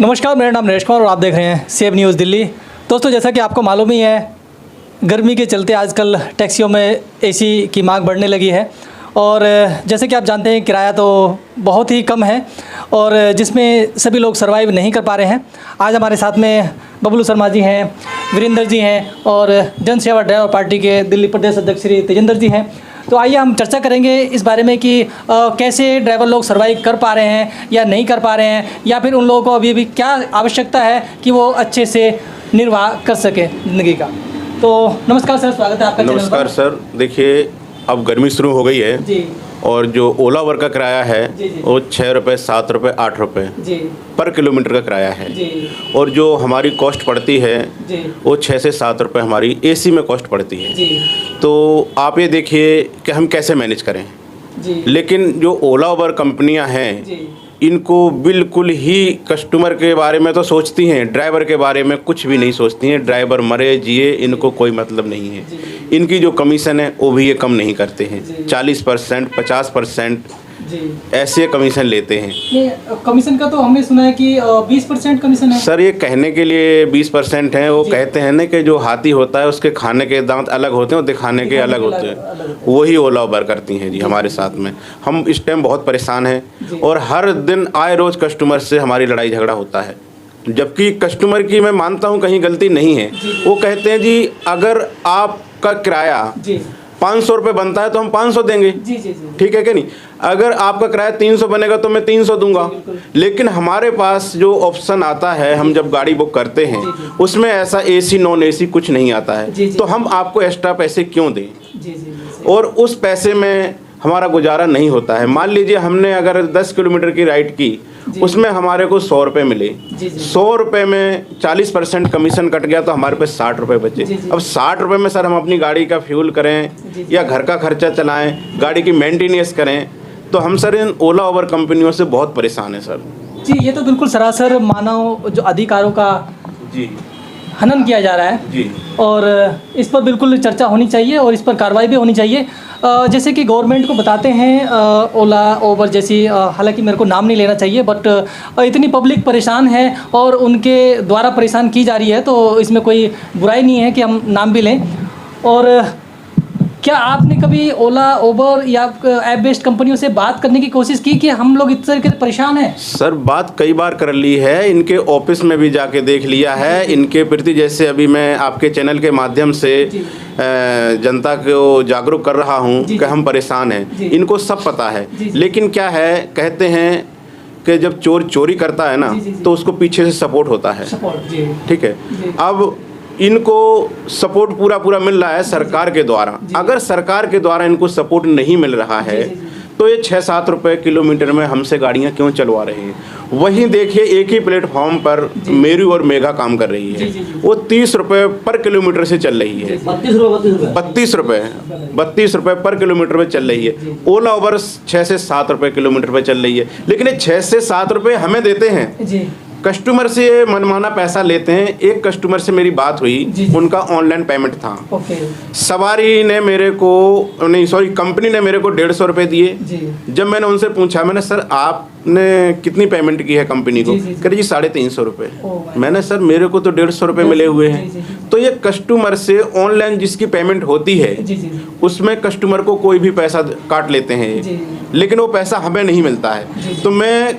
नमस्कार, मेरा नाम नरेश कुमार और आप देख रहे हैं सेब न्यूज़ दिल्ली। दोस्तों, जैसा कि आपको मालूम ही है, गर्मी के चलते आजकल टैक्सियों में एसी की मांग बढ़ने लगी है और जैसे कि आप जानते हैं किराया तो बहुत ही कम है और जिसमें सभी लोग सर्वाइव नहीं कर पा रहे हैं। आज हमारे साथ में बबलू शर्मा जी हैं, वीरेंद्र जी हैं और जन सेवा ड्राइवर पार्टी के दिल्ली प्रदेश अध्यक्ष श्री तेजेंद्र जी हैं। तो आइए हम चर्चा करेंगे इस बारे में कि कैसे ड्राइवर लोग सर्वाइव कर पा रहे हैं या नहीं कर पा रहे हैं, या फिर उन लोगों को अभी भी क्या आवश्यकता है कि वो अच्छे से निर्वाह कर सके ज़िंदगी का। तो नमस्कार सर, स्वागत है आपका। नमस्कार सर। देखिए, अब गर्मी शुरू हो गई है जी, और जो ओला उबर का किराया है वो 6 रुपये, 7 रुपये, 8 रुपये पर किलोमीटर का किराया है जी। और जो हमारी कॉस्ट पड़ती है जी, वो 6 से 7 रुपये हमारी एसी में कॉस्ट पड़ती है जी। तो आप ये देखिए कि हम कैसे मैनेज करें जी। लेकिन जो ओला उबर कंपनियां हैं इनको बिल्कुल ही कस्टमर के बारे में तो सोचती हैं, ड्राइवर के बारे में कुछ भी नहीं सोचती हैं। ड्राइवर मरे जिए इनको कोई मतलब नहीं है। इनकी जो कमीशन है वो भी ये कम नहीं करते हैं। 40%, 50% ऐसे कमीशन लेते हैं। ये कमीशन का तो हमने सुना है कि 20% कमीशन है सर। ये कहने के लिए 20% है। वो कहते हैं ना कि जो हाथी होता है उसके खाने के दांत अलग होते हैं और दिखाने के अलग होते हैं। वही ओला उबर करती हैं जी हमारे साथ में। हम इस टाइम बहुत परेशान हैं और हर दिन आए रोज़ कस्टमर से हमारी लड़ाई झगड़ा होता है, जबकि कस्टमर की मैं मानता हूँ कहीं गलती नहीं है। वो कहते हैं जी अगर आपका किराया 500 रुपये बनता है तो हम 500 देंगे, ठीक है कि नहीं। अगर आपका किराया 300 बनेगा तो मैं 300 दूंगा। लेकिन हमारे पास जो ऑप्शन आता है, हम जब गाड़ी बुक करते हैं उसमें ऐसा एसी नॉन एसी कुछ नहीं आता है। तो हम आपको एक्स्ट्रा पैसे क्यों दें? और उस पैसे में हमारा गुजारा नहीं होता है। मान लीजिए हमने अगर 10 किलोमीटर की राइड की, उसमें हमारे को 100 रुपये मिले। 100 रुपये में 40% कमीशन कट गया तो हमारे पास 60 रुपये बचे। अब 60 रुपये में सर हम अपनी गाड़ी का फ्यूल करें या घर का खर्चा चलाएं, गाड़ी की मेंटेनेंस करें, तो हम सर इन ओला उबर कंपनियों से बहुत परेशान हैं सर जी। ये तो बिल्कुल सरासर मानव जो अधिकारों का जी हनन किया जा रहा है जी। और इस पर बिल्कुल चर्चा होनी चाहिए और इस पर कार्रवाई भी होनी चाहिए। जैसे कि गवर्नमेंट को बताते हैं ओला उबर जैसी, हालांकि मेरे को नाम नहीं लेना चाहिए, बट इतनी पब्लिक परेशान है और उनके द्वारा परेशान की जा रही है, तो इसमें कोई बुराई नहीं है कि हम नाम भी लें। और क्या आपने कभी ओला उबर या ऐप बेस्ड कंपनियों से बात करने की कोशिश की कि हम लोग इस तरीके से परेशान हैं? सर, बात कई बार कर ली है, इनके ऑफिस में भी जाके देख लिया है। इनके प्रति जैसे अभी मैं आपके चैनल के माध्यम से जनता को जागरूक कर रहा हूं कि हम परेशान हैं, इनको सब पता है। लेकिन क्या है, कहते हैं कि जब चोर चोरी करता है ना तो उसको पीछे से सपोर्ट होता है, ठीक है। अब इनको सपोर्ट पूरा मिल रहा है सरकार के द्वारा। अगर सरकार के द्वारा इनको सपोर्ट नहीं मिल रहा है तो ये 6-7 रुपये किलोमीटर में हमसे गाड़ियां क्यों चलवा रहे हैं? वहीं देखिए एक ही प्लेटफॉर्म पर मेरू और मेगा काम कर रही है। वो 30 रुपये पर किलोमीटर से चल रही है। 32 रुपये पर किलोमीटर में चल रही है। ओला उबर 6 से 7 रुपये किलोमीटर पर चल रही है। लेकिन ये 6 से 7 रुपये हमें देते हैं, कस्टमर से मनमाना पैसा लेते हैं। एक कस्टमर से मेरी बात हुई, उनका ऑनलाइन पेमेंट था। सवारी ने मेरे को कंपनी ने मेरे को 150 रुपये दिए। जब मैंने उनसे पूछा, मैंने सर आपने कितनी पेमेंट की है कंपनी को? कह रही जी 350 रुपये। मैंने सर मेरे को तो 150 रुपये मिले हुए हैं। तो ये कस्टमर से ऑनलाइन जिसकी पेमेंट होती है उसमें कस्टमर को कोई भी पैसा काट लेते हैं, लेकिन वो पैसा हमें नहीं मिलता है। तो मैं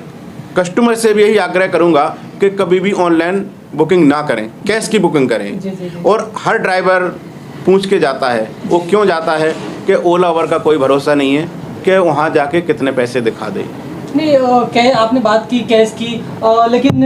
कस्टमर से भी यही आग्रह करूंगा कि कभी भी ऑनलाइन बुकिंग ना करें, कैश की बुकिंग करें। और हर ड्राइवर पूछ के जाता है। वो क्यों जाता है कि ओला उबर का कोई भरोसा नहीं है कि वहाँ जाके कितने पैसे दिखा दे। नहीं, आपने बात की कैश की, लेकिन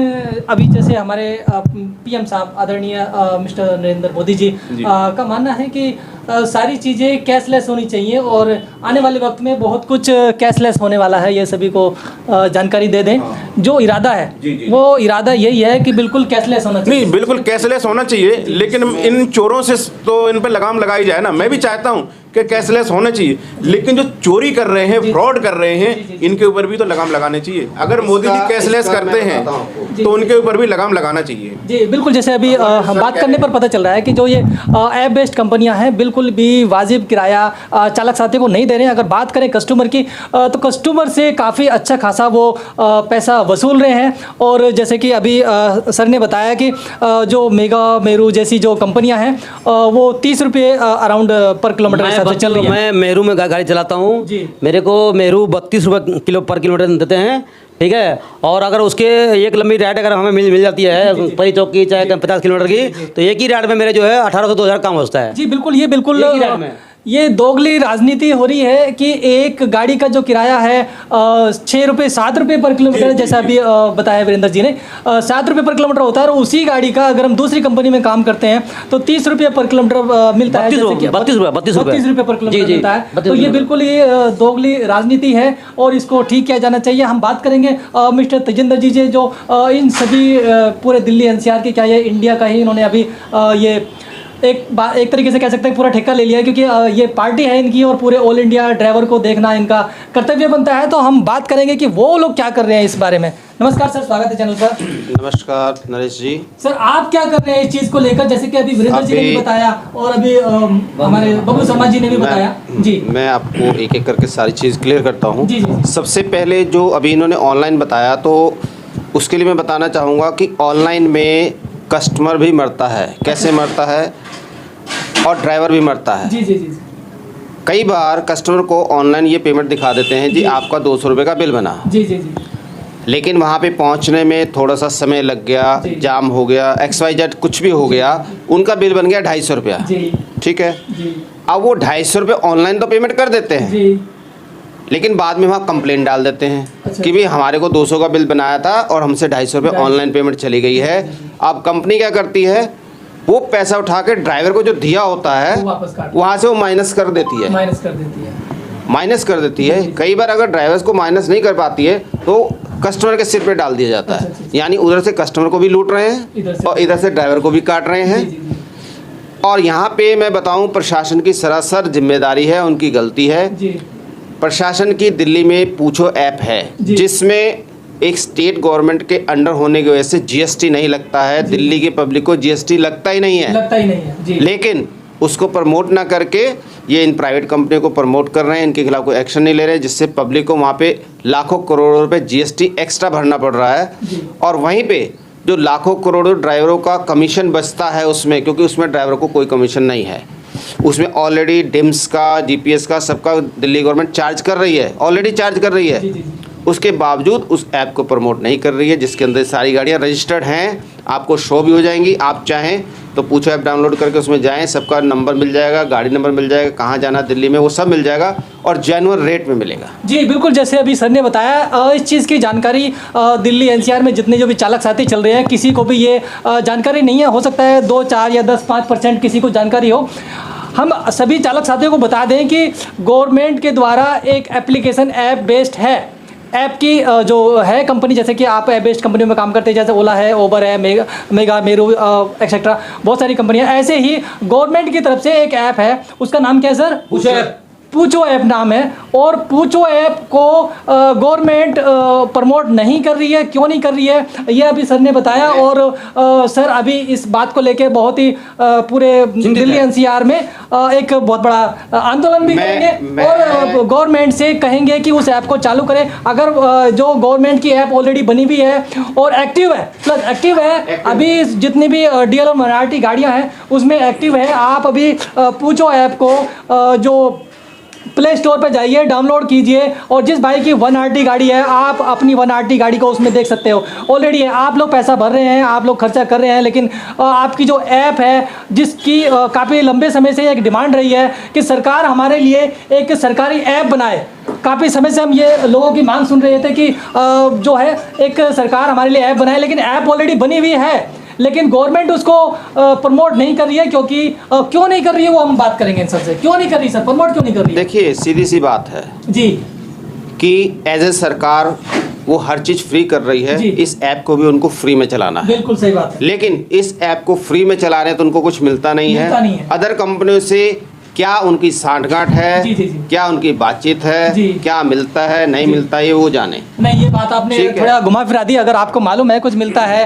अभी जैसे हमारे पीएम साहब आदरणीय मिस्टर नरेंद्र मोदी जी का मानना है कि सारी चीज़ें कैशलेस होनी चाहिए और आने वाले वक्त में बहुत कुछ कैशलेस होने वाला है। ये सभी को जानकारी दे दें। जो इरादा है वो इरादा यही है कि बिल्कुल कैशलेस होना चाहिए। नहीं, बिल्कुल कैशलेस होना चाहिए, लेकिन इन चोरों से तो इन पर लगाम लगाई जाए ना। मैं भी चाहता हूँ कि कैशलेस होना चाहिए, लेकिन जो चोरी कर रहे हैं, फ्रॉड कर रहे हैं, इनके ऊपर भी तो लगाम लगाने चाहिए। अगर मोदी जी कैशलेस करते हैं तो उनके ऊपर भी लगाम लगाना चाहिए। जी बिल्कुल, जैसे अभी हम बात करने पर पता चल रहा है कि जो ये ऐप बेस्ड कंपनियां हैं बिल्कुल भी वाजिब किराया चालक साथी को नहीं दे रहे हैं। अगर बात करें कस्टमर की तो कस्टमर से काफ़ी अच्छा खासा वो पैसा वसूल रहे हैं। और जैसे कि अभी सर ने बताया कि जो मेगा मेरू जैसी जो कंपनियां हैं वो 30 रुपये अराउंड पर किलोमीटर हिसाब से चल रही है। मैं मेरू में गाड़ी चलाता हूँ जी। मेरे को मेरू 32 रुपये पर किलोमीटर देते हैं, ठीक है। और अगर उसके एक लंबी राइड अगर हमें मिल जाती है परी चौक की, चाहे 50 किलोमीटर की, तो एक ही राइड में मेरे जो है 1800 से 2000 काम होता है। जी बिल्कुल, ये बिल्कुल एक ही राइड में। ये दोगली राजनीति हो रही है कि एक गाड़ी का जो किराया है 6 रुपये 7 रुपये पर किलोमीटर, जैसा अभी बताया वीरेंद्र जी ने 7 रुपये पर किलोमीटर होता है। और उसी गाड़ी का अगर हम दूसरी कंपनी में काम करते हैं तो 30 रुपये पर किलोमीटर मिलता है, 32 रुपये पर किलोमीटर मिलता है। तो ये बिल्कुल ये दोगली राजनीति है और इसको ठीक किया जाना चाहिए। हम बात करेंगे मिस्टर तेजिंदर जी से, जो इन सभी पूरे दिल्ली एनसीआर के, क्या ये इंडिया का ही इन्होंने अभी ये एक तरीके से कह सकते हैं पूरा ठेका ले लिया है, क्योंकि ये पार्टी है इनकी और पूरे ऑल इंडिया ड्राइवर को देखना इनका कर्तव्य बनता है। तो हम बात करेंगे कि वो लोग क्या कर रहे हैं इस बारे में। नमस्कार सर, स्वागत है चैनल पर। नमस्कार नरेश जी। सर आप क्या कर रहे हैं इस चीज़ को लेकर, जैसे कि अभी वीरेंद्र जी ने भी बताया और अभी हमारे बबलू शर्मा जी ने भी बताया। जी मैं आपको एक एक करके सारी चीज़ क्लियर करता हूँ। जी जी। सबसे पहले जो अभी इन्होंने ऑनलाइन बताया, तो उसके लिए मैं बताना चाहूँगा कि ऑनलाइन में कस्टमर भी मरता है। कैसे मरता है? और ड्राइवर भी मरता है। जी जी जी। कई बार कस्टमर को ऑनलाइन ये पेमेंट दिखा देते हैं जी आपका 200 रुपये का बिल बना, जी जी जी। लेकिन वहाँ पे पहुँचने में थोड़ा सा समय लग गया, जाम हो गया, XYZ कुछ भी हो गया, उनका बिल बन गया 250 रुपया। ठीक है। अब वो 250 रुपये ऑनलाइन तो पेमेंट कर देते हैं जी। लेकिन बाद में वहाँ कंप्लेंट डाल देते हैं अच्छा। कि भाई हमारे को 200 का बिल बनाया था और हमसे 250 रुपये ऑनलाइन पेमेंट चली गई है। अब कंपनी क्या करती है, वो पैसा उठा के ड्राइवर को जो दिया होता है वहाँ से वो माइनस कर देती है। माइनस कर देती है। कई बार अगर ड्राइवर्स को माइनस नहीं कर पाती है तो कस्टमर के सिर पे डाल दिया जाता है। यानी उधर से कस्टमर को भी लूट रहे हैं और इधर से ड्राइवर को भी काट रहे हैं। और यहाँ पे मैं बताऊँ, प्रशासन की सरासर जिम्मेदारी है, उनकी गलती है। प्रशासन की दिल्ली में पूछो ऐप है जिसमें एक स्टेट गवर्नमेंट के अंडर होने की वजह से GST नहीं लगता है। दिल्ली की पब्लिक को GST लगता ही नहीं है जी। लेकिन उसको प्रमोट ना करके ये इन प्राइवेट कंपनियों को प्रमोट कर रहे हैं, इनके खिलाफ कोई एक्शन नहीं ले रहे, जिससे पब्लिक को वहाँ पे लाखों करोड़ों रुपए GST एक्स्ट्रा भरना पड़ रहा है। और वहीं पे जो लाखों करोड़ों ड्राइवरों का कमीशन बचता है उसमें, क्योंकि उसमें ड्राइवरों को कोई कमीशन नहीं है, उसमें ऑलरेडी डिम्स का, GPS का, सबका दिल्ली गवर्नमेंट चार्ज कर रही है, ऑलरेडी चार्ज कर रही है। उसके बावजूद उस ऐप को प्रमोट नहीं कर रही है, जिसके अंदर सारी गाड़ियाँ रजिस्टर्ड हैं, आपको शो भी हो जाएंगी। आप चाहें तो पूछो ऐप डाउनलोड करके उसमें जाएं, सबका नंबर मिल जाएगा, गाड़ी नंबर मिल जाएगा, कहाँ जाना दिल्ली में वो सब मिल जाएगा और जेन्युइन रेट में मिलेगा। जी बिल्कुल, जैसे अभी सर ने बताया इस चीज़ की जानकारी दिल्ली NCR में जितने जो भी चालक साथी चल रहे हैं किसी को भी ये जानकारी नहीं है। हो सकता है 2, 4 या 10, 5% किसी को जानकारी हो। हम सभी चालक साथियों को बता दें कि गवर्नमेंट के द्वारा एक एप्लीकेशन ऐप बेस्ड है। ऐप की जो है कंपनी, जैसे कि आप ऐप बेस्ड कंपनी में काम करते हैं, जैसे ओला है, ओबर है, मेगा मेरू एक्सेट्रा, बहुत सारी कंपनियां। ऐसे ही गवर्नमेंट की तरफ से एक ऐप है, उसका नाम क्या है सर? पूछो ऐप नाम है। और पूछो ऐप को गवर्नमेंट प्रमोट नहीं कर रही है। क्यों नहीं कर रही है ये अभी सर ने बताया। और सर अभी इस बात को लेके बहुत ही पूरे दिल्ली NCR में एक बहुत बड़ा आंदोलन भी करेंगे और गवर्नमेंट से कहेंगे कि उस ऐप को चालू करें। अगर जो गवर्नमेंट की ऐप ऑलरेडी बनी हुई है और एक्टिव है, प्लस एक्टिव है, अभी जितनी भी DL और माइनॉरिटी गाड़ियाँ हैं उसमें एक्टिव है। आप अभी पूछो ऐप को जो प्ले स्टोर पे जाइए, डाउनलोड कीजिए और जिस भाई की 1RT गाड़ी है आप अपनी 1RT गाड़ी को उसमें देख सकते हो। ऑलरेडी है, आप लोग पैसा भर रहे हैं, आप लोग खर्चा कर रहे हैं, लेकिन आपकी जो ऐप है जिसकी काफ़ी लंबे समय से एक डिमांड रही है कि सरकार हमारे लिए एक सरकारी ऐप बनाए। काफ़ी समय से हम ये लोगों की मांग सुन रहे थे कि जो है एक सरकार हमारे लिए ऐप बनाए, लेकिन ऐप ऑलरेडी बनी हुई है लेकिन गवर्नमेंट उसको प्रमोट नहीं कर रही है। क्योंकि क्यों नहीं कर रही है वो हम बात करेंगे सर से। क्यों नहीं कर रही सर, प्रमोट क्यों नहीं कर रही है? देखिए सीधी सी बात है जी कि एज ए सरकार वो हर चीज़ फ्री कर रही है, इस ऐप को भी उनको फ्री में चलाना है। बिल्कुल सही बात है। लेकिन इस ऐप को फ्री में चला रहे हैं तो उनको कुछ मिलता नहीं है। है। अदर कंपनियों से क्या उनकी सांठगांठ है, जी, जी, जी। क्या उनकी बातचीत है, जी। क्या मिलता है नहीं मिलता है, ये वो जाने। नहीं, ये बात आपने ठीक है। थोड़ा घुमा फिरा दी। अगर आपको मालूम है कुछ मिलता है,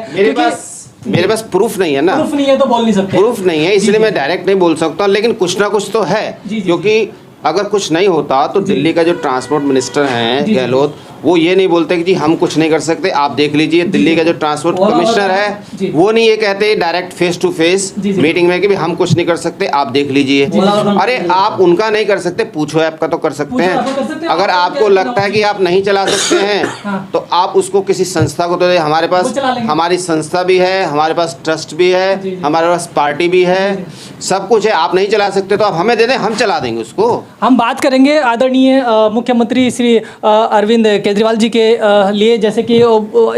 मेरे पास प्रूफ नहीं है ना, प्रूफ नहीं है तो बोल नहीं सकते। प्रूफ नहीं है, इसलिए जी, मैं डायरेक्ट नहीं बोल सकता, लेकिन कुछ ना कुछ तो है। जी, जी, क्योंकि अगर कुछ नहीं होता तो दिल्ली का जो ट्रांसपोर्ट मिनिस्टर हैं जी, जी। गहलोत, वो ये नहीं बोलते कि जी हम कुछ नहीं कर सकते। आप देख लीजिए दिल्ली का जो ट्रांसपोर्ट वो कमिश्नर जी। है, वो नहीं ये कहते डायरेक्ट फेस टू फेस जी, जी। मीटिंग में कि भाई हम कुछ नहीं कर सकते, आप देख लीजिए। जी, जी। अरे आप उनका नहीं कर सकते, पूछो ऐप का तो कर सकते पूछो ऐप का कर हैं। सकते हैं। अगर आप आपको क्या लगता है कि आप नहीं चला सकते हैं हाँ। तो आप उसको किसी संस्था को तो दे। हमारे वो पास चला लेंगे। हमारी संस्था भी है, हमारे पास ट्रस्ट भी जी, है, जी। हमारे पास पार्टी भी है, सब कुछ है। आप नहीं चला सकते तो आप हमें दे दें, हम चला देंगे उसको। हम बात करेंगे आदरणीय मुख्यमंत्री श्री अरविंद केजरीवाल जी के लिए, जैसे कि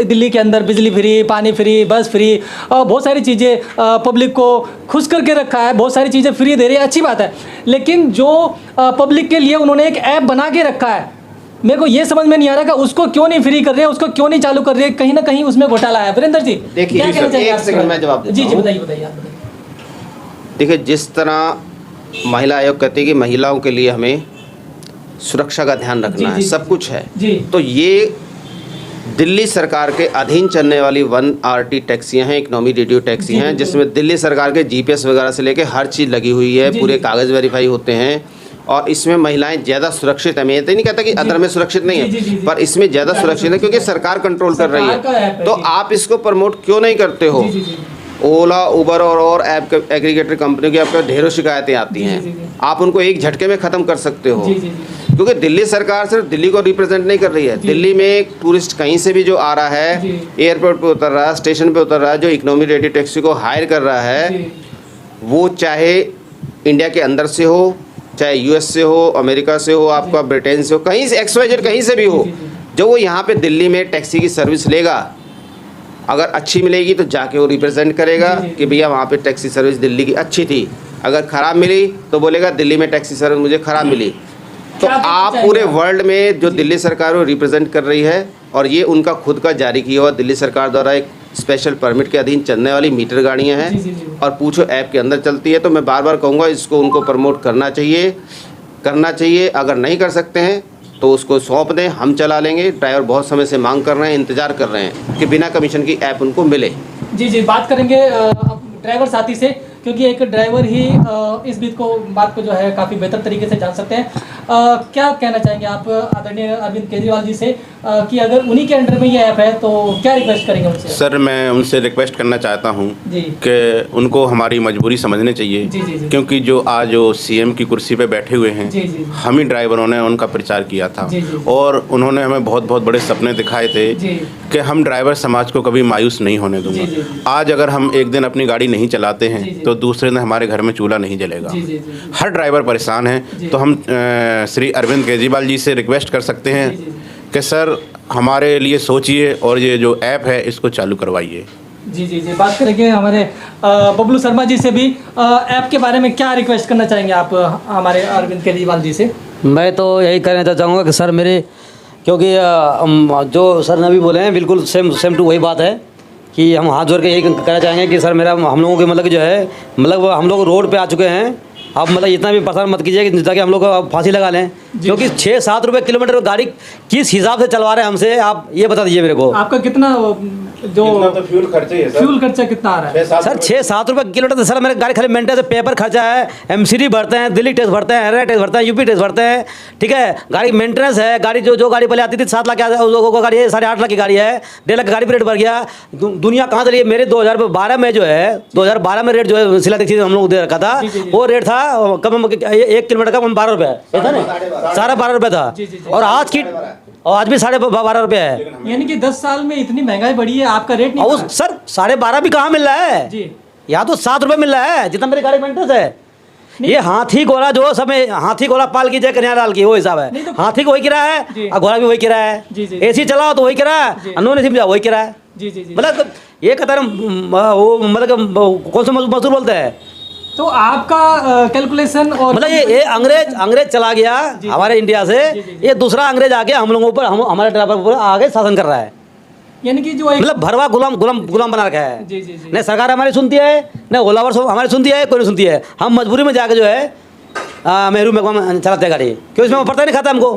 दिल्ली के अंदर बिजली फ्री, पानी फ्री, बस फ्री, बहुत सारी चीज़ें पब्लिक को खुश करके रखा है, बहुत सारी चीज़ें फ्री दे रही है, अच्छी बात है। लेकिन जो पब्लिक के लिए उन्होंने एक ऐप बना के रखा है, मेरे को ये समझ में नहीं आ रहा कि उसको क्यों नहीं फ्री कर रहे हैं, उसको क्यों नहीं चालू कर रहे हैं। कहीं ना कहीं उसमें घोटाला है। वीरेंद्र जी देखिए, क्या कहना चाहिए एक आप? सेकंड मैं जवाब देता जी जी, हूँ। बताइए बताइए आप बताइए। देखिए, जिस तरह महिला आयोग कहती है कि महिलाओं के लिए हमें सुरक्षा का ध्यान रखना जी, है, जी, सब कुछ है, जी। तो ये दिल्ली सरकार के अधीन चलने वाली 1RT टैक्सियां हैं, इकोनॉमी रेडियो टैक्सी जी, हैं, जी, जिसमें दिल्ली सरकार के GPS वगैरह से लेके हर चीज़ लगी हुई है, जी, पूरे जी। कागज़ वेरीफाई होते हैं। और इसमें महिलाएं ज़्यादा सुरक्षित है। मैं ये तो नहीं कहता कि अदर में सुरक्षित नहीं जी, जी, जी, है, जी। पर इसमें ज़्यादा सुरक्षित है क्योंकि सरकार कंट्रोल कर रही सरकार का ऐप है। है, तो जी। आप इसको प्रमोट क्यों नहीं करते हो? जी, जी, जी। ओला, उबर और ऐप एग्रीगेटर कंपनियों की आपको ढेरों शिकायतें आती जी, हैं, जी, जी। आप उनको एक झटके में ख़त्म कर सकते हो। जी, जी, जी। क्योंकि दिल्ली सरकार सिर्फ दिल्ली को रिप्रेजेंट नहीं कर रही है। जी। दिल्ली में एक टूरिस्ट कहीं से भी जो आ रहा है, जी। एयरपोर्ट पे उतर रहा है, स्टेशन पे उतर रहा है, जो इकोनॉमी रेडियो टैक्सी को हायर कर रहा है, जी। वो चाहे इंडिया के अंदर से हो, चाहे US से हो, अमेरिका से हो, आपका ब्रिटेन से हो, कहीं से XYZ कहीं से भी हो, जी, जी, जी। जब वो यहाँ पे दिल्ली में टैक्सी की सर्विस लेगा, अगर अच्छी मिलेगी तो जाके वो रिप्रेजेंट करेगा जी, जी, कि भैया वहाँ पे टैक्सी सर्विस दिल्ली की अच्छी थी। अगर ख़राब मिली तो बोलेगा दिल्ली में टैक्सी सर्विस मुझे ख़राब मिली। तो क्या कहना आप चाहेंगे पूरे आप? वर्ल्ड में जो दिल्ली सरकार को रिप्रेजेंट कर रही है, और ये उनका खुद का जारी किया हुआ दिल्ली सरकार द्वारा एक स्पेशल परमिट के अधीन चलने वाली मीटर गाड़ियाँ हैं, जी, जी, जी। और पूछो ऐप के अंदर चलती है। तो मैं बार बार कहूँगा इसको उनको प्रमोट करना चाहिए। अगर नहीं कर सकते हैं तो उसको सौंप दें, हम चला लेंगे। ड्राइवर बहुत समय से मांग कर रहे हैं, इंतज़ार कर रहे हैं कि बिना कमीशन की ऐप उनको मिले। जी जी, बात करेंगे ड्राइवर साथी से, क्योंकि एक ड्राइवर ही इस बात को जो है काफ़ी बेहतर तरीके से जान सकते हैं। क्या कहना चाहेंगे आप आदरणीय अरविंद केजरीवाल जी से कि अगर उन्हीं के अंडर में ये ऐप है तो क्या रिक्वेस्ट करेंगे उनसे? सर, मैं उनसे रिक्वेस्ट करना चाहता हूं जी। कि उनको हमारी मजबूरी समझने चाहिए। जी, जी, जी। क्योंकि जो आज CM की कुर्सी पे बैठे हुए हैं, जी, जी। हम ही ड्राइवरों ने उनका प्रचार किया था। जी, जी। और उन्होंने हमें बहुत बहुत बड़े सपने दिखाए थे जी। कि हम ड्राइवर समाज को कभी मायूस नहीं होने दूंगा। जी, जी। आज अगर हम एक दिन अपनी गाड़ी नहीं चलाते हैं जी, जी। तो दूसरे दिन हमारे घर में चूल्हा नहीं जलेगा। जी, जी, जी। हर ड्राइवर परेशान है। जी। तो हम श्री अरविंद केजरीवाल जी से रिक्वेस्ट कर सकते हैं जी, जी, जी। कि सर हमारे लिए सोचिए और ये जो ऐप है इसको चालू करवाइए। जी जी जी, बात करेंगे हमारे बबलू शर्मा जी से भी। ऐप के बारे में क्या रिक्वेस्ट करना चाहेंगे आप हमारे अरविंद केजरीवाल जी से? मैं तो यही कहना चाहूँगा कि सर मेरे, क्योंकि जो सर ने अभी बोले हैं बिल्कुल सेम टू वही बात है कि हम हाथ जोड़ के यही कहना चाहेंगे कि सर मेरा हम लोगों के मतलब जो है, मतलब हम लोग रोड पे आ चुके हैं। आप मतलब इतना भी परेशान मत कीजिए कि ताकि हम लोग फांसी लगा लें, क्योंकि 6-7 रुपये किलोमीटर गाड़ी किस हिसाब से चलवा रहे हैं हमसे, आप ये बता दीजिए मेरे को। आपका कितना जो तो फ्यूल खर्चे है फ्यूल खर्चा कितना आ रहा है? सर 6-7 रुपये किलोमीटर तो सर मेरे गाड़ी खाली मेंटेन से पेपर खर्चा है, MCD भरते हैं, दिल्ली टैक्स भरते हैं, हरियाणा टैक्स भरते हैं, UP टैक्स भरते हैं, ठीक है। गाड़ी मेंटेनेंस है, गाड़ी जो गाड़ी पहले आती थी 7 लाख की गाड़ी है, 8.5 लाख की गाड़ी है, 1.5 लाख की गाड़ी पर रेट बढ़ गया। दुनिया कहाँ चली है? मेरे 2012 में जो है 2012 में रेट जो है शीला दीक्षित हम लोग दे रखा था, वो रेट था कम 1 किलोमीटर का 12 रुपये था ना, 12.5 रुपये था। और आज भी 12.5 रुपये है। यानी कि 10 साल में इतनी महंगाई बढ़ी है, आपका रेट नहीं और बढ़ा? सर 12.5 भी कहाँ मिल रहा है जी। यहाँ तो 7 रुपये मिल रहा है जितना मेरी गाड़ी मेंटेनेंस है। ये हाथी घोड़ा जो सब में, हाथी घोड़ा पाल की जय कन्या लाल की, वो हिसाब है। नहीं तो- हाथी को वही किराया जी। है और घोड़ा भी वही किराया है। जी, जी। AC चलाओ तो वही किराया जी। है, नॉन AC में जाओ वही किराया है। जी जी जी। मतलब ये कतर वो मतलब कौन सा मजदूर बोलते हैं, तो आपका कैलकुलेशन और मतलब ये अंग्रेज चला गया हमारे इंडिया से, जी, जी, जी। ये दूसरा अंग्रेज आके हम लोगों पर, हमारे ड्राइवर पर आगे शासन कर रहा है। यानी कि जो एक मतलब भरवा गुलाम बना रखा है। जी, जी, जी। नहीं सरकार हमारी सुनती है, नहीं ओलावर हमारी सुनती है, कोई नहीं सुनती है। हम मजबूरी में जाके जो है मेहरू में चलाते हैं गाड़ी, क्यों इसमें पड़ता नहीं खाता हमको,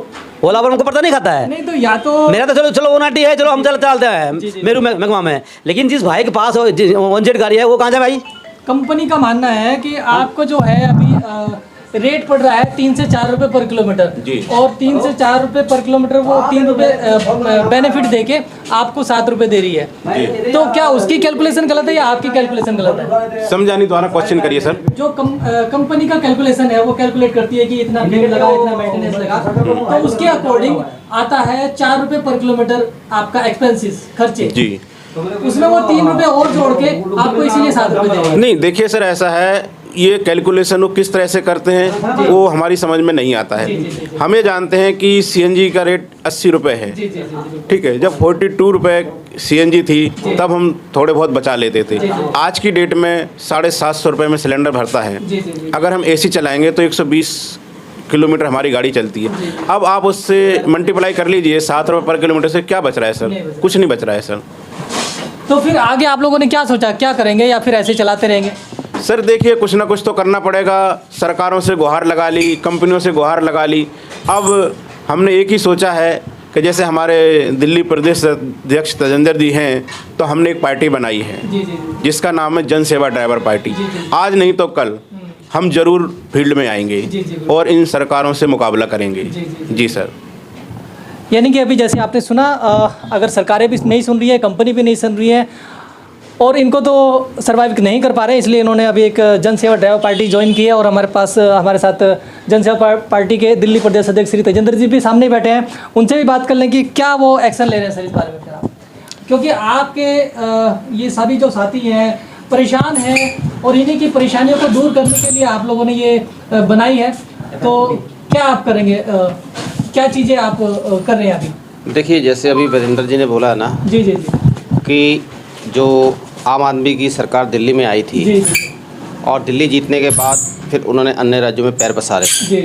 ओला पर हमको पड़ता नहीं खाता है। नहीं तो या तो मेरा तो चलो ओनाटी है, चलो हम चलते हैं मेरू महकमा में, लेकिन जिस भाई के पास 1 गाड़ी है वो कहाँ जाए भाई। कंपनी का मानना है कि आपको जो है अभी रेट पड़ रहा है 3 से 4 रुपए पर किलोमीटर जी। और 3 से 4 रुपए पर किलोमीटर वो 3 रुपए बेनिफिट देके आपको 7 रुपए दे रही है। तो क्या उसकी कैलकुलेशन गलत है या आपकी कैलकुलेशन गलत है? समझा नहीं, दोबारा क्वेश्चन करिए सर। जो कंपनी का कैलकुलेशन है वो कैलकुलेट करती है कि इतना बिल लगा, इतना मेंटेनेंस लगा, तो उसके अकॉर्डिंग आता है 4 रुपए पर किलोमीटर आपका एक्सपेंसिस खर्चे जी। उसमें वो 3 रुपए और जोड़ के आपको इसीलिए 7 रुपए देगा। नहीं देखिए सर, ऐसा है, ये कैलकुलेशन वो किस तरह से करते हैं वो हमारी समझ में नहीं आता है। हम ये जानते हैं कि सीएनजी का रेट 80 रुपये है, ठीक है। जब 42 रुपये सीएनजी थी तब हम थोड़े बहुत बचा लेते थे। आज की डेट में 750 रुपये में सिलेंडर भरता है। अगर हम एसी चलाएंगे तो 120 किलोमीटर हमारी गाड़ी चलती है। अब आप उससे मल्टीप्लाई कर लीजिए 7 रुपये पर किलोमीटर से क्या बच रहा है सर? कुछ नहीं बच रहा है सर। तो फिर आगे आप लोगों ने क्या सोचा, क्या करेंगे या फिर ऐसे चलाते रहेंगे? सर देखिए, कुछ ना कुछ तो करना पड़ेगा। सरकारों से गुहार लगा ली, कंपनियों से गुहार लगा ली। अब हमने एक ही सोचा है कि जैसे हमारे दिल्ली प्रदेश अध्यक्ष तजेंद्र जी हैं, तो हमने एक पार्टी बनाई है जिसका नाम है जन सेवा ड्राइवर पार्टी। आज नहीं तो कल हम जरूर फील्ड में आएंगे और इन सरकारों से मुकाबला करेंगे। जी सर। यानी कि अभी जैसे आपने सुना, अगर सरकारें भी नहीं सुन रही है, कंपनी भी नहीं सुन रही है और इनको तो सर्वाइव नहीं कर पा रहे, इसलिए इन्होंने अभी एक जन सेवा ड्राइवर पार्टी ज्वाइन की है। और हमारे साथ जन सेवा पार्टी के दिल्ली प्रदेश अध्यक्ष श्री तजेंद्र जी भी सामने बैठे हैं। उनसे भी बात कर लें कि क्या वो एक्शन ले रहे हैं सर इस बारे में फिर आप, क्योंकि आपके ये सभी जो साथी हैं परेशान हैं और इन्हीं की परेशानियों को दूर करने के लिए आप लोगों ने ये बनाई है। तो क्या आप करेंगे, क्या चीज़ें आप कर रहे हैं अभी? देखिए, जैसे अभी वीरेंद्र जी ने बोला ना जी जी जी कि जो आम आदमी की सरकार दिल्ली में आई थी जी जी और दिल्ली जीतने के बाद फिर उन्होंने अन्य राज्यों में पैर पसारे जी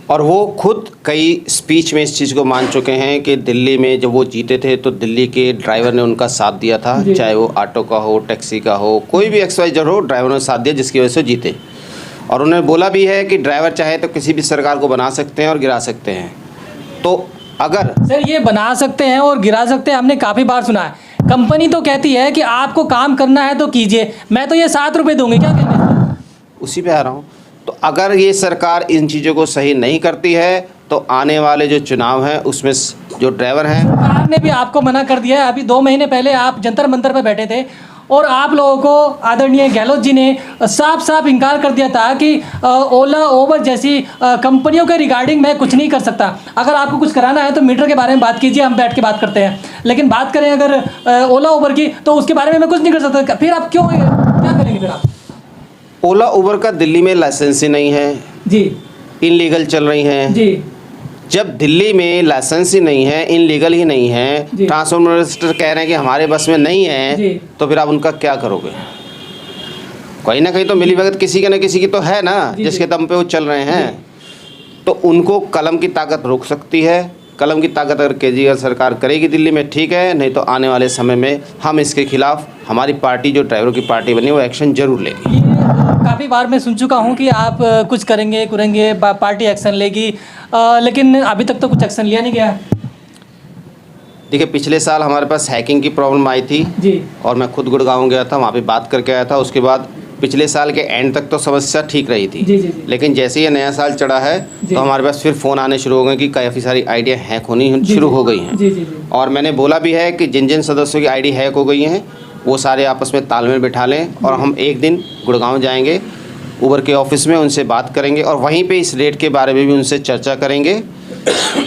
और वो खुद कई स्पीच में इस चीज़ को मान चुके हैं कि दिल्ली में जब वो जीते थे तो दिल्ली के ड्राइवर ने उनका साथ दिया था, चाहे वो ऑटो का हो, टैक्सी का हो, कोई भी XYZ हो, ड्राइवर ने साथ दिया जिसकी वजह से जीते। और उन्होंने बोला भी है कि ड्राइवर चाहे तो किसी भी सरकार को बना सकते हैं और गिरा सकते हैं। तो अगर सर ये बना सकते हैं और गिरा सकते हैं, हमने काफ़ी बार सुना है। कंपनी तो कहती है कि आपको काम करना है तो कीजिए, मैं तो ये 7 रुपये दूंगी, क्या कहते हैं? उसी पे आ रहा हूँ। तो अगर ये सरकार इन चीज़ों को सही नहीं करती है तो आने वाले जो चुनाव हैं उसमें जो ड्राइवर हैं, सरकार ने भी आपको मना कर दिया है। अभी 2 महीने पहले आप जंतर मंतर पर बैठे थे और आप लोगों को आदरणीय गहलोत जी ने साफ साफ इनकार कर दिया था कि ओला ओबर जैसी कंपनियों के रिगार्डिंग मैं कुछ नहीं कर सकता। अगर आपको कुछ कराना है तो मीटर के बारे में बात कीजिए, हम बैठ के बात करते हैं। लेकिन बात करें अगर ओला ओबर की तो उसके बारे में मैं कुछ नहीं कर सकता। फिर आप क्यों, क्या करेंगे फिर आप? ओला उबर का दिल्ली में लाइसेंस ही नहीं है जी, इनलीगल चल रही हैं जी जब दिल्ली में लाइसेंस ही नहीं है, इनलीगल ही नहीं है, जी। ट्रांसपोर्ट मिनिस्टर कह रहे हैं कि हमारे बस में नहीं जी। है, तो फिर आप उनका क्या करोगे? कहीं ना कहीं तो मिलीभगत किसी के न किसी की तो है ना, जी, जिसके जी। दम पे वो चल रहे हैं। तो उनको कलम की ताकत रोक सकती है। कलम की ताकत अगर केजरीवाल सरकार करेगी दिल्ली में, ठीक है, नहीं तो आने वाले समय में हम इसके खिलाफ, हमारी पार्टी जो ड्राइवरों की पार्टी बनी, वो एक्शन जरूर लेगी। ये काफ़ी बार मैं सुन चुका हूँ कि आप कुछ करेंगे पार्टी एक्शन लेगी, लेकिन अभी तक तो कुछ एक्शन लिया नहीं गया। देखिए, पिछले साल हमारे पास हैकिंग की प्रॉब्लम आई थी जी और मैं खुद गुड़गांव गया था, वहाँ पे बात करके आया था। उसके बाद पिछले साल के एंड तक तो समस्या ठीक रही थी, जी, जी, जी। लेकिन जैसे ही ये नया साल चढ़ा है जी। तो हमारे पास फिर फ़ोन आने शुरू हो गए कि काफ़ी सारी आइडिया हैक होनी जी, शुरू जी। हो गई हैं। जी जी जी और मैंने बोला भी है कि जिन जिन सदस्यों की आईडी हैक हो गई हैं वो सारे आपस में तालमेल बिठा लें और हम एक दिन गुड़गांव जाएंगे, उबर के ऑफिस में उनसे बात करेंगे और वहीं पे इस रेट के बारे में भी उनसे चर्चा करेंगे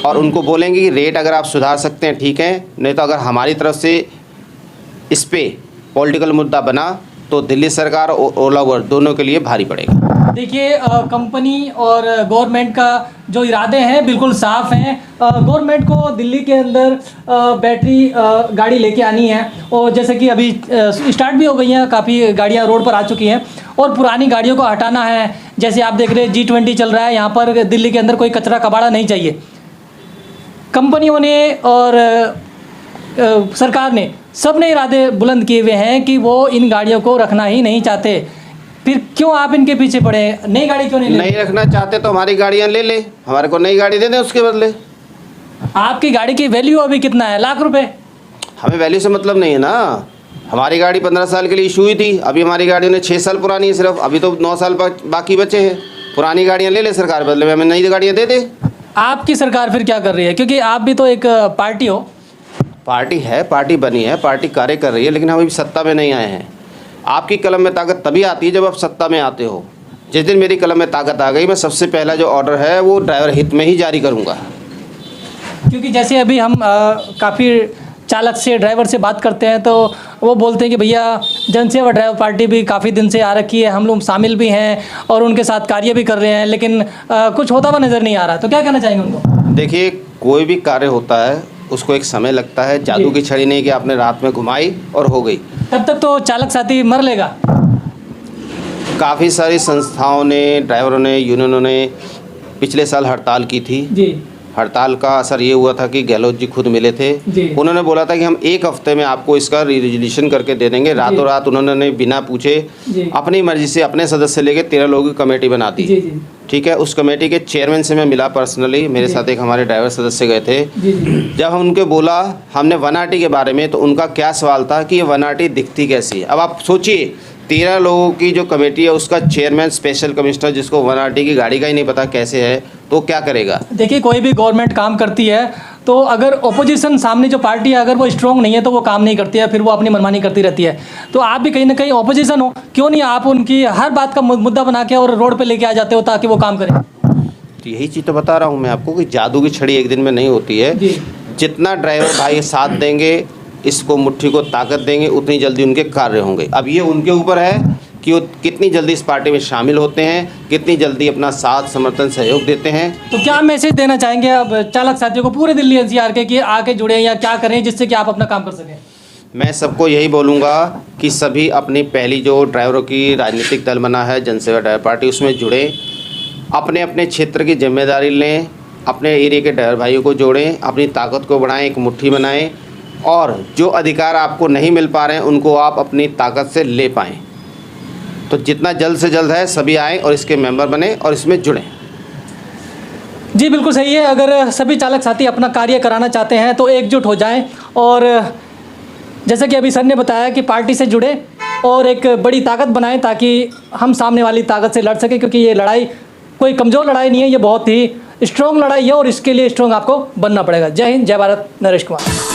और उनको बोलेंगे कि रेट अगर आप सुधार सकते हैं ठीक है, नहीं तो अगर हमारी तरफ से इस पे पॉलिटिकल मुद्दा बना तो दिल्ली सरकार और ओला उबर दोनों के लिए भारी पड़ेगा। देखिए, कंपनी और गवर्नमेंट का जो इरादे हैं बिल्कुल साफ हैं। गवर्नमेंट को दिल्ली के अंदर बैटरी गाड़ी लेके आनी है और जैसे कि अभी स्टार्ट भी हो गई हैं, काफ़ी गाड़ियां रोड पर आ चुकी हैं और पुरानी गाड़ियों को हटाना है। जैसे आप देख रहे हैं G20 चल रहा है, यहाँ पर दिल्ली के अंदर कोई कचरा कबाड़ा नहीं चाहिए। कंपनियों ने और सरकार ने सब ने इरादे बुलंद किए हुए हैं कि वो इन गाड़ियों को रखना ही नहीं चाहते। फिर क्यों आप इनके पीछे पड़े हैं? नई गाड़ी क्यों नहीं ले? नहीं रखना चाहते तो हमारी गाड़ियाँ ले ले, हमारे को नई गाड़ी दे दें उसके बदले। आपकी गाड़ी की वैल्यू अभी कितना है? लाख रुपए। हमें वैल्यू से मतलब नहीं है ना। हमारी गाड़ी 15 साल के लिए इशू हुई थी, अभी हमारी गाड़ियों ने 6 साल पुरानी है सिर्फ, अभी तो 9 साल बाकी बचे हैं। पुरानी गाड़ियाँ ले ले सरकार, बदले में हमें नई गाड़ियाँ दे दे। आपकी सरकार फिर क्या कर रही है? क्योंकि आप भी तो एक पार्टी हो। पार्टी है, पार्टी बनी है, पार्टी कार्य कर रही है, लेकिन हम अभी सत्ता में नहीं आए हैं। आपकी कलम में ताकत तभी आती है जब आप सत्ता में आते हो। जिस दिन मेरी कलम में ताकत आ गई, मैं सबसे पहला जो ऑर्डर है वो ड्राइवर हित में ही जारी करूँगा। क्योंकि जैसे अभी हम काफ़ी चालक से, ड्राइवर से बात करते हैं तो वो बोलते हैं कि भैया जनसेवा ड्राइवर पार्टी भी काफ़ी दिन से आ रखी है, हम लोग शामिल भी हैं और उनके साथ कार्य भी कर रहे हैं, लेकिन कुछ होता हुआ नज़र नहीं आ रहा। तो क्या कहना चाहेंगे उनको? देखिए, कोई भी कार्य होता है उसको एक समय लगता है। जादू की छड़ी नहीं कि आपने रात में घुमाई और हो गई। तब तक तो चालक साथी मर लेगा। काफ़ी सारी संस्थाओं ने, ड्राइवरों ने, यूनियनों ने पिछले साल हड़ताल की थी। जी। हड़ताल का असर ये हुआ था कि गहलोत जी खुद मिले थे। उन्होंने बोला था कि हम 1 हफ्ते में आपको इसका रिजोल्यूशन करके दे देंगे। रातों रात उन्होंने बिना पूछे अपनी मर्जी से अपने सदस्य लेके 13 लोगों की कमेटी बना दी। ठीक है, उस कमेटी के चेयरमैन से मैं मिला पर्सनली, मेरे साथ एक हमारे ड्राइवर सदस्य गए थे। जब हम उनके बोला हमने 1RT के बारे में, तो उनका क्या सवाल था कि ये 1RT दिखती कैसी है। अब आप सोचिए, 13 लोगों की जो कमेटी है उसका चेयरमैन स्पेशल कमिश्नर, जिसको 1RT की गाड़ी का ही नहीं पता कैसे है, तो क्या करेगा? देखिए, कोई भी गवर्नमेंट काम करती है तो अगर ओपोजिशन सामने जो पार्टी है अगर वो स्ट्रॉन्ग नहीं है तो वो काम नहीं करती है, फिर वो अपनी मनमानी करती रहती है। तो आप भी कहीं ना कहीं ओपोजिशन हो, क्यों नहीं आप उनकी हर बात का मुद्दा बना के और रोड पे लेके आ जाते हो ताकि वो काम करें? तो यही चीज़ तो बता रहा हूँ मैं आपको कि जादू की छड़ी एक दिन में नहीं होती है। जितना ड्राइवर भाई साथ देंगे, इसको मुट्ठी को ताकत देंगे, उतनी जल्दी उनके कार्य होंगे। अब ये उनके ऊपर है कि वो कितनी जल्दी इस पार्टी में शामिल होते हैं, कितनी जल्दी अपना साथ, समर्थन, सहयोग देते हैं। तो क्या मैसेज देना चाहेंगे अब चालक साथियों को पूरे दिल्ली NCR के कि आके जुड़े या क्या करें जिससे कि आप अपना काम कर सकें? मैं सबको यही बोलूँगा कि सभी अपनी पहली जो ड्राइवरों की राजनीतिक दल बना है जनसेवा ड्राइवर पार्टी, उसमें जुड़ें, अपने अपने क्षेत्र की जिम्मेदारी लें, अपने एरिया के ड्राइवर भाइयों को जोड़ें, अपनी ताकत को बढ़ाएं, एक मुट्ठी बनाएं और जो अधिकार आपको नहीं मिल पा रहे हैं उनको आप अपनी ताकत से ले पाएँ। तो जितना जल्द से जल्द है सभी आएँ और इसके मेंबर बने और इसमें जुड़ें। जी बिल्कुल सही है। अगर सभी चालक साथी अपना कार्य कराना चाहते हैं तो एकजुट हो जाएं और जैसा कि अभी सर ने बताया कि पार्टी से जुड़े और एक बड़ी ताकत बनाएं ताकि हम सामने वाली ताकत से लड़ सकें, क्योंकि ये लड़ाई कोई कमज़ोर लड़ाई नहीं है, ये बहुत ही स्ट्रॉन्ग लड़ाई है और इसके लिए स्ट्रॉन्ग आपको बनना पड़ेगा। जय हिंद, जय भारत। नरेश कुमार।